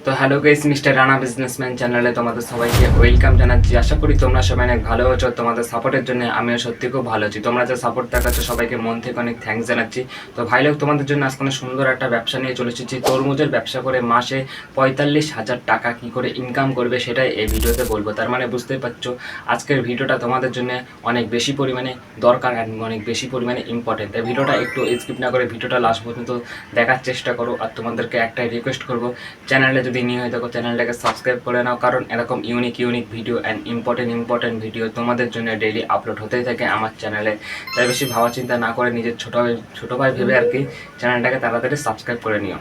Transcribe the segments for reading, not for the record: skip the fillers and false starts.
তো hello guys, mister Rana businessman চ্যানেলে তোমাদের সবাইকে ওয়েলকাম জানাচ্ছি। আশা করি তোমরা সবাই অনেক ভালো আছো। তোমাদের সাপোর্টের জন্য আমিও সত্যি খুব ভালো আছি। তোমরা যে সাপোর্ট দেখাচ্ছ সবাইকে মন থেকে অনেক থ্যাঙ্কস জানাচ্ছি। তো ভাই লোক, তোমাদের জন্য আজকে সুন্দর একটা ব্যবসা নিয়ে চলে এসেছি। তরমুজের ব্যবসা করে মাসে 45,000 টাকা কী করে ইনকাম করবে সেটাই এই ভিডিওতে বলবো। তার মানে বুঝতেই পারছো আজকের ভিডিওটা তোমাদের জন্য অনেক বেশি পরিমাণে দরকার আর অনেক বেশি পরিমাণে ইম্পর্টেন্ট। এই ভিডিওটা একটু স্কিপ না করে ভিডিওটা লাস্ট পর্যন্ত দেখার চেষ্টা করো। আর তোমাদেরকে একটাই রিকোয়েস্ট করবো, চ্যানেলে যদি নিয়ে হয়ে থাকো চ্যানেলটাকে সাবস্ক্রাইব করে নাও, কারণ এরকম unique video and important video তোমাদের জন্য ডেইলি আপলোড হতেই থাকে আমার চ্যানেলে। তাই বেশি ভাবা চিন্তা না করে নিজের ছোটো ভাই ভেবে আর কি চ্যানেলটাকে তাড়াতাড়ি সাবস্ক্রাইব করে নিও।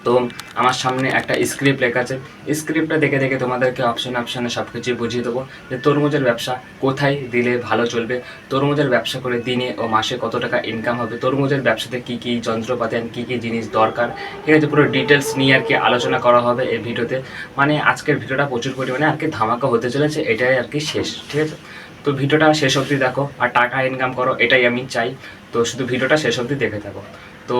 তো আমার সামনে একটা স্ক্রিপ্ট লেখা আছে, স্ক্রিপ্টটা দেখে দেখে তোমাদেরকে অপশানে সব কিছুই বুঝিয়ে দেবো যে তরমুজের ব্যবসা কোথায় দিলে ভালো চলবে, তরমুজের ব্যবসা করে দিনে ও মাসে কত টাকা ইনকাম হবে, তরমুজের ব্যবসাতে কী কী যন্ত্রপাতি আর কী কী জিনিস দরকার, ঠিক আছে, পুরো ডিটেলস নিয়ে আর কি আলোচনা করা হবে এই ভিডিওতে। মানে আজকের ভিডিওটা প্রচুর পরিমাণে আর কি ধামাকা হতে চলেছে, এটাই আর কি শেষ, ঠিক আছে। তো ভিডিওটা শেষ অবধি দেখো আর টাকা ইনকাম করো, এটাই আমি চাই। তো শুধু ভিডিওটা শেষ অবধি দেখে থাকো। তো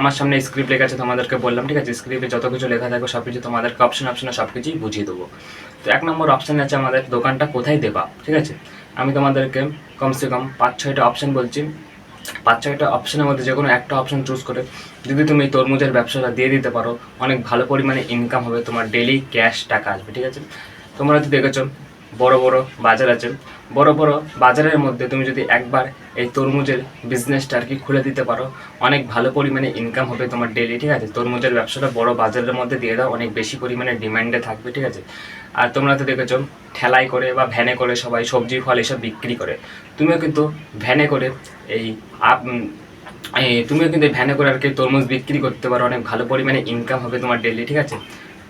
আমার সামনে স্ক্রিপ্ট লেখা আছে, তোমাদেরকে বললাম, ঠিক আছে, স্ক্রিপ্টে যত কিছু লেখা থাকবে সব কিছু তোমাদেরকে অপশানে সব কিছুই বুঝিয়ে দেবো। তো 1 নম্বর অপশানে আছে আমাদের দোকানটা কোথায় দেবা, ঠিক আছে। আমি তোমাদেরকে কমসে কম 5-6টা অপশান বলছি। 5-6টা অপশানের মধ্যে যে কোনো একটা অপশান চুজ করে যদি তুমি তরমুজের ব্যবসাটা দিয়ে দিতে পারো, অনেক ভালো পরিমাণে ইনকাম হবে, তোমার ডেলি ক্যাশ টাকা আসবে, ঠিক আছে। তোমরা যদি দেখেছো বড় বড় বাজার আছে, বড় বড় বাজারের মধ্যে তুমি যদি একবার এই তরমুজের বিজনেসটা আর কি খুলে দিতে পারো, অনেক ভালো পরিমাণে ইনকাম হবে তোমার ডেলি, ঠিক আছে। তরমুজের ব্যবসাটা বড় বাজারের মধ্যে দিয়ে দাও, অনেক বেশি পরিমাণে ডিমান্ডে থাকবে, ঠিক আছে। আর তোমরা তো দেখেছো ঠেলাই করে বা ভ্যানে করে সবাই সবজি ফল এসব বিক্রি করে, তুমিও কিন্তু ভ্যানে করে এই তুমিও কিন্তু ভ্যানে করে আর কি তরমুজ বিক্রি করতে পারো, অনেক ভালো পরিমাণে ইনকাম হবে তোমার ডেলি, ঠিক আছে।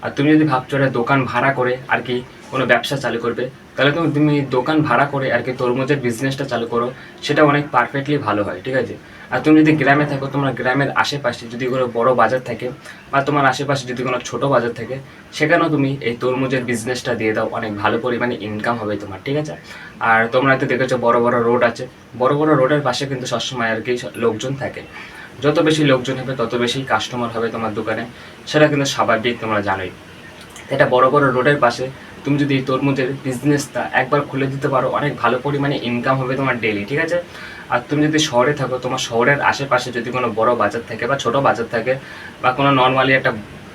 আর তুমি যদি ভাবছো একটা দোকান ভাড়া করে আর কি কোনো ব্যবসা চালু করবে, তাহলে তুমি দোকান ভাড়া করে আর কি তরমুজের বিজনেসটা চালু করো, সেটা অনেক পারফেক্টলি ভালো হয়, ঠিক আছে। আর তুমি যদি গ্রামে থাকো, তোমার গ্রামের আশেপাশে যদি কোনো বড় বাজার থাকে বা তোমার আশেপাশে যদি কোনো ছোটো বাজার থাকে, সেখানেও তুমি এই তরমুজের বিজনেসটা দিয়ে দাও, অনেক ভালো পরিমাণে ইনকাম হবে তোমার, ঠিক আছে। আর তোমরা তো দেখেছো বড় বড় রোড আছে, বড় বড় রোডের পাশে কিন্তু সবসময় আর কি লোকজন থাকে, যত বেশি লোকজন হবে তত বেশি কাস্টমার হবে তোমার দোকানে, সেটা কিন্তু স্বাভাবিক, তোমরা জানোই। এটা বড় বড় রোডের পাশে তুমি যদি তরমুজের বিজনেসটা একবার খুলে দিতে পারো, অনেক ভালো পরিমাণে ইনকাম হবে তোমার ডেলি, ঠিক আছে। আর তুমি যদি শহরে থাকো, তোমার শহরের আশেপাশে যদি কোনো বড় বাজার থাকে বা ছোটো বাজার থাকে বা কোনো নর্মালি একটা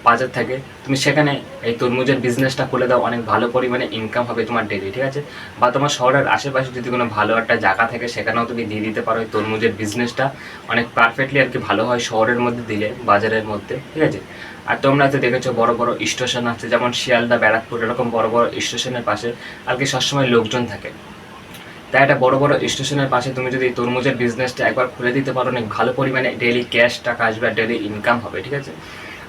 বাজার থাকে, তুমি সেখানে এই তরমুজের বিজনেসটা খুলে দাও, অনেক ভালো পরিমাণে ইনকাম হবে তোমার ডেলি, ঠিক আছে। বা তোমার শহরের আশেপাশে যদি কোনো ভালো একটা জায়গা থাকে, সেখানেও তুমি দিয়ে দিতে পারো এই তরমুজের বিজনেসটা, অনেক পারফেক্টলি আর কি ভালো হয় শহরের মধ্যে দিলে, বাজারের মধ্যে, ঠিক আছে। আর তোমরা তো দেখেছো বড় বড় স্টেশন আছে, যেমন শিয়ালদা, ব্যারাকপুর, এরকম বড় বড় স্টেশনের পাশে আর কি সবসময় লোকজন থাকে। তাই একটা বড় বড় স্টেশনের পাশে তুমি যদি তরমুজের বিজনেসটা একবার খুলে দিতে পারো, অনেক ভালো পরিমাণে ডেলি ক্যাশ টাকা আসবে আর ডেলি ইনকাম হবে, ঠিক আছে।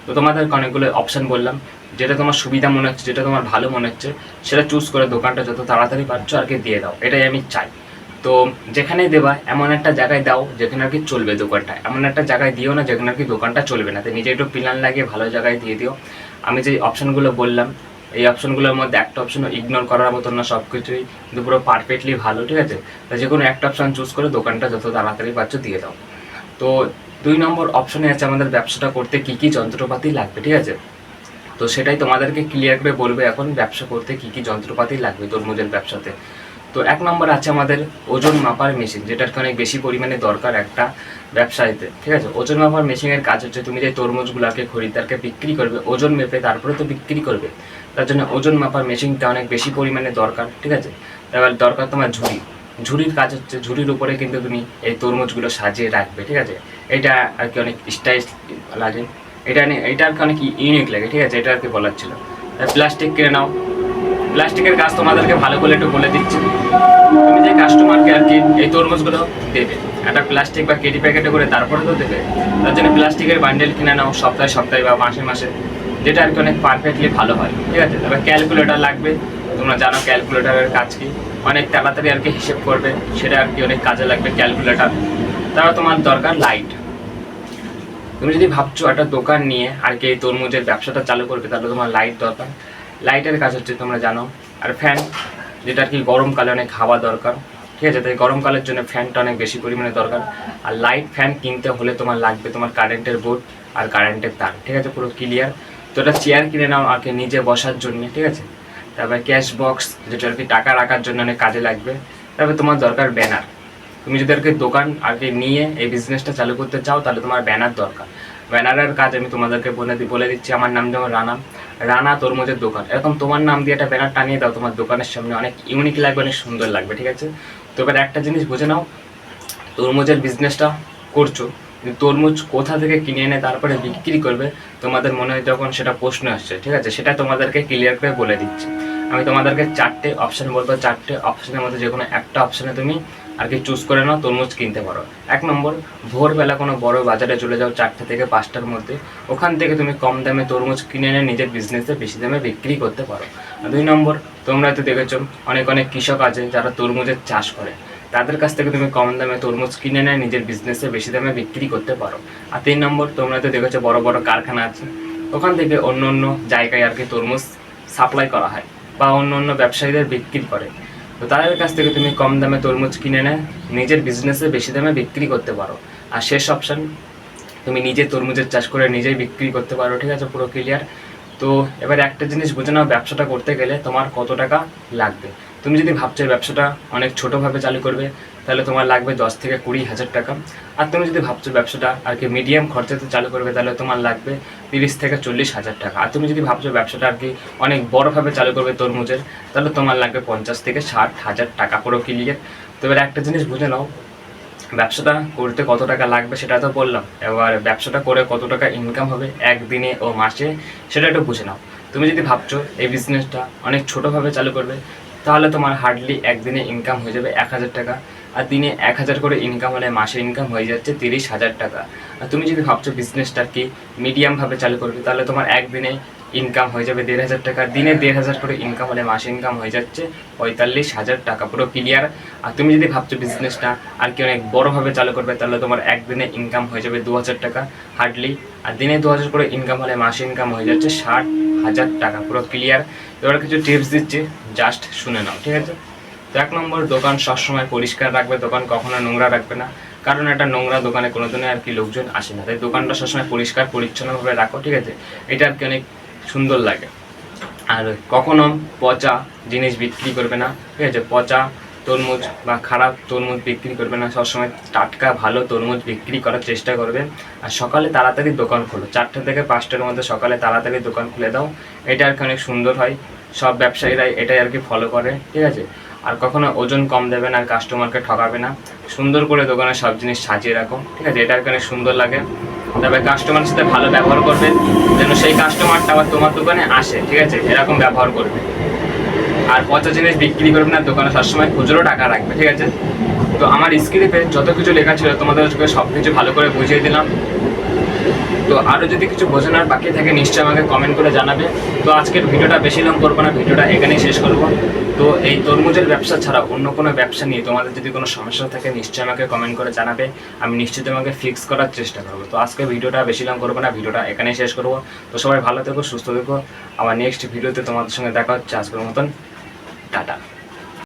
তো তোমাদেরকে অনেকগুলো অপশান বললাম, যেটা তোমার সুবিধা মনে হচ্ছে, যেটা তোমার ভালো মনে হচ্ছে, সেটা চুজ করে দোকানটা যত তাড়াতাড়ি পারছো আর কি দিয়ে দাও, এটাই আমি চাই। তো যেখানেই দেবা এমন একটা জায়গায় দাও যেখানে আর কি চলবে দোকানটা, এমন একটা জায়গায় দিও না যেখানে আর কি দোকানটা চলবে না। তো নিজে একটু প্ল্যান লাগিয়ে ভালো জায়গায় দিয়ে দিও। আমি যে অপশানগুলো বললাম, এই অপশানগুলোর মধ্যে একটা অপশনও ইগনোর করার মতো না, সব কিছুই কিন্তু পুরো পারফেক্টলি ভালো, ঠিক আছে। তো যে কোনো একটা অপশান চুজ করে দোকানটা যত তাড়াতাড়ি পারছো দিয়ে দাও। তো 2 নম্বর অপশনে আছে আমাদের ব্যবসাটা করতে কী কী যন্ত্রপাতি লাগবে, ঠিক আছে। তো সেটাই তোমাদেরকে ক্লিয়ার করে বলবো এখন, ব্যবসা করতে কী কী যন্ত্রপাতি লাগবে তরমুজের ব্যবসাতে। তো 1 নম্বর আছে আমাদের ওজন মাপার মেশিন, যেটার অনেক বেশি পরিমাণে দরকার একটা ব্যবসায়ীতে, ঠিক আছে। ওজন মাপার মেশিনের কাজ হচ্ছে তুমি যে তরমুজগুলোকে খরিদ্দারকে বিক্রি করবে, ওজন মেপে তারপরে তো বিক্রি করবে, তার জন্য ওজন মাপার মেশিনটা অনেক বেশি পরিমাণে দরকার, ঠিক আছে। এবার দরকার তোমার ঝুড়ির কাজ হচ্ছে, ঝুড়ির উপরে কিন্তু তুমি এই তরমুজগুলো সাজিয়ে রাখবে, ঠিক আছে। এটা আর কি অনেক স্টাইল লাগে, এটা আর কি অনেক ইউনিক লাগে, ঠিক আছে, এটা আর কি বলার ছিল। প্লাস্টিক কিনে নাও, প্লাস্টিকের কাজ তোমাদেরকে ভালো করে একটু বলে দিচ্ছি। তুমি যে কাস্টমারকে আর কি এই তরমুজগুলো দেবে, একটা প্লাস্টিক বা কেডি প্যাকেটে করে তারপরে তো দেবে, তার জন্য প্লাস্টিকের বান্ডেল কিনে নাও সপ্তাহে সপ্তাহে বা মাসে মাসে, যেটা আর কি অনেক পারফেক্টলি ভালো হয়, ঠিক আছে। তবে ক্যালকুলেটার লাগবে, তোমরা জানো ক্যালকুলেটারের কাজ কি, অনেক তাড়াতাড়ি আর কি হিসেব করবে, সেটা আর কি অনেক কাজে লাগবে ক্যালকুলেটার। তারপর তোমার দরকার লাইট। তুমি যদি ভাবছো একটা দোকান নিয়ে আর কি এই তরমুজের ব্যবসাটা চালু করবে, তাহলে তোমার লাইট দরকার। লাইটের কাজ হচ্ছে তোমরা জানো। আর ফ্যান, যেটা আর কি গরমকালে অনেক হাওয়া দরকার, ঠিক আছে। তাই গরমকালের জন্য ফ্যানটা অনেক বেশি পরিমাণে দরকার। আর লাইট ফ্যান কিনতে হলে তোমার লাগবে তোমার কারেন্টের বোর্ড আর কারেন্টের তার, ঠিক আছে, পুরো ক্লিয়ার। তো একটা চেয়ার কিনে নাও আর কি নিজে বসার জন্য, ঠিক আছে। তারপরে ক্যাশ বক্স, যেটা আর কি টাকা রাখার জন্য অনেক কাজে লাগবে। তারপরে তোমার দরকার ব্যানার। তুমি যদি আর কি দোকান আর কি নিয়ে এই বিজনেসটা চালু করতে চাও, তাহলে তোমার ব্যানার দরকার। ব্যানারের কাজ আমি তোমাদেরকে বলে দিচ্ছি। আমার নাম যেমন রানা তরমুজের দোকান, এরকম তোমার নাম দিয়ে একটা ব্যানার টানিয়ে দাও তোমার দোকানের সামনে, অনেক ইউনিক লাগবে, অনেক সুন্দর লাগবে, ঠিক আছে। তো এবার একটা জিনিস বুঝে নাও, তরমুজের বিজনেসটা করছো, কিন্তু তরমুজ কোথা থেকে কিনে এনে তারপরে বিক্রি করবে, তোমাদের মনে হয় তখন সেটা প্রশ্ন আসছে, ঠিক আছে। সেটা তোমাদেরকে ক্লিয়ার করে বলে দিচ্ছি। আমি তোমাদেরকে 4টে অপশান বলবো, 4টে অপশানের মধ্যে যে কোনো একটা অপশানে তুমি আর কি চুজ করে নাও, তরমুজ কিনতে পারো। 1 নম্বর, ভোরবেলা কোনো বড় বাজারে চলে যাও 4টে থেকে 5টার মধ্যে, ওখান থেকে তুমি কম দামে তরমুজ কিনে এনে নিজের বিজনেসে বেশি দামে বিক্রি করতে পারো। 2 নম্বর, তোমরা তো দেখেছো অনেক কৃষক আছে যারা তরমুজের চাষ করে, তাদের কাছ থেকে তুমি কম দামে তরমুজ কিনে নেয় নিজের বিজনেসে বেশি দামে বিক্রি করতে পারো। আর 3 নম্বর, তোমরা তো দেখেছো বড় বড় কারখানা আছে, ওখান থেকে অন্য অন্য জায়গায় আর কি তরমুজ সাপ্লাই করা হয় বা অন্য অন্য ব্যবসায়ীদের বিক্রি করে। তো তাদের কাছ থেকে তুমি কম দামে তরমুজ কিনে নেয় নিজের বিজনেসে বেশি দামে বিক্রি করতে পারো। আর শেষ অপশান, তুমি নিজে তরমুজের চাষ করে নিজেই বিক্রি করতে পারো, ঠিক আছে। পুরো ক্লিয়ার। তো এবার একটা জিনিস বুঝে নাও, ব্যবসাটা করতে গেলে তোমার কত টাকা লাগবে। তুমি যদি ভাবছো ব্যবসাটা অনেক ছোটোভাবে চালু করবে, তাহলে তোমার লাগবে 10 থেকে 20 হাজার টাকা। আর তুমি যদি ভাবছো ব্যবসাটা আর কি মিডিয়াম খরচাতে চালু করবে, তাহলে তোমার লাগবে 30 থেকে 40 হাজার টাকা। আর তুমি যদি ভাবছো ব্যবসাটা আর কি অনেক বড়োভাবে চালু করবে তরমুজের, তাহলে তোমার লাগবে 50 থেকে 60 হাজার টাকা। পুরো ক্লিয়ার। তো এবার একটা জিনিস বুঝে নাও, ব্যবসাটা করতে কত টাকা লাগবে সেটা তো বললাম, এবার ব্যবসাটা করে কত টাকা ইনকাম হবে একদিনে ও মাসে, সেটা একটু বুঝে নাও। তুমি যদি ভাবছো এই বিজনেসটা অনেক ছোটোভাবে চালু করবে, তাহলে তোমার হার্ডলি একদিনে ইনকাম হয়ে যাবে 1000 টাকা। আর দিনে 1000 করে ইনকাম হলে মাসে ইনকাম হয়ে যাচ্ছে 30,000 টাকা। আর তুমি যদি ভাবছো বিজনেসটা কি মিডিয়ামভাবে চালু করবে, তাহলে তোমার একদিনে ইনকাম হয়ে যাবে 1500 টাকা। দিনে 1500 করে ইনকাম হলে মাসে ইনকাম হয়ে যাচ্ছে 45,000 টাকা। পুরো ক্লিয়ার। আর তুমি যদি ভাবছো বিজনেসটা আর কি অনেক বড়োভাবে চালু করবে, তাহলে তোমার একদিনে ইনকাম হয়ে যাবে 2000 টাকা হার্ডলি। আর দিনে 2000 করে ইনকাম হলে মাসে ইনকাম হয়ে যাচ্ছে 60,000 টাকা। পুরো ক্লিয়ার। এবার কিছু টিপস দিচ্ছি, জাস্ট শুনে নাও, ঠিক আছে। তো 1 নম্বর, দোকান সবসময় পরিষ্কার রাখবে, দোকান কখনো নোংরা রাখবে না, কারণ একটা নোংরা দোকানে কোনোদিনই আর কি লোকজন আসে না, তাই দোকানটা সবসময় পরিষ্কার পরিচ্ছন্নভাবে রাখো, ঠিক আছে। এটা আর কি অনেক সুন্দর লাগে। আর কখনো পচা জিনিস বিক্রি করবে না, ঠিক আছে। পচা তরমুজ বা খারাপ তরমুজ বিক্রি করবে না, সবসময় টাটকা ভালো তরমুজ বিক্রি করার চেষ্টা করবে। আর সকালে তাড়াতাড়ি দোকান খোলো, 4টে থেকে 5টার মধ্যে সকালে তাড়াতাড়ি দোকান খুলে দাও, এটা আর কি অনেক সুন্দর হয়। সব ব্যবসায়ীরাই এটাই আর কি ফলো করে, ঠিক আছে। আর কখনো ওজন কম দেবে না, আর কাস্টমারকে ঠকাবে না, সুন্দর করে দোকানে সব জিনিস সাজিয়ে রাখো, ঠিক আছে। এটা আর কি অনেক সুন্দর লাগে। তবে কাস্টমারের সাথে ভালো ব্যবহার করবে, যেন সেই কাস্টমারটা আবার তোমার দোকানে আসে, ঠিক আছে, এরকম ব্যবহার করবে। আর পচা জিনিস বিক্রি করবে না, দোকানে সবসময় খুচরো টাকা রাখবে, ঠিক আছে। তো আমার স্ক্রিপ্টে যত কিছু লেখা ছিল তোমাদের সব কিছু ভালো করে বুঝিয়ে দিলাম। তো আরও যদি কিছু বোঝানোর বাকি থাকে নিশ্চয়ই আমাকে কমেন্ট করে জানাবে। তো আজকের ভিডিওটা বেশি লং করবো না, ভিডিওটা এখানেই শেষ করবো। তো এই তরমুজের ব্যবসা ছাড়া অন্য কোনো ব্যবসা নিয়ে তোমাদের যদি কোনো সমস্যা থাকে নিশ্চয়ই আমাকে কমেন্ট করে জানাবে, আমি নিশ্চয়ই তোমাকে ফিক্স করার চেষ্টা করবো। তো আজকে ভিডিওটা বেশি লং করবো না, ভিডিওটা এখানেই শেষ করবো। তো সবাই ভালো থেকো, সুস্থ থেকো। আবার নেক্সট ভিডিওতে তোমাদের সঙ্গে দেখা হচ্ছে। আজকের মতন টাটা।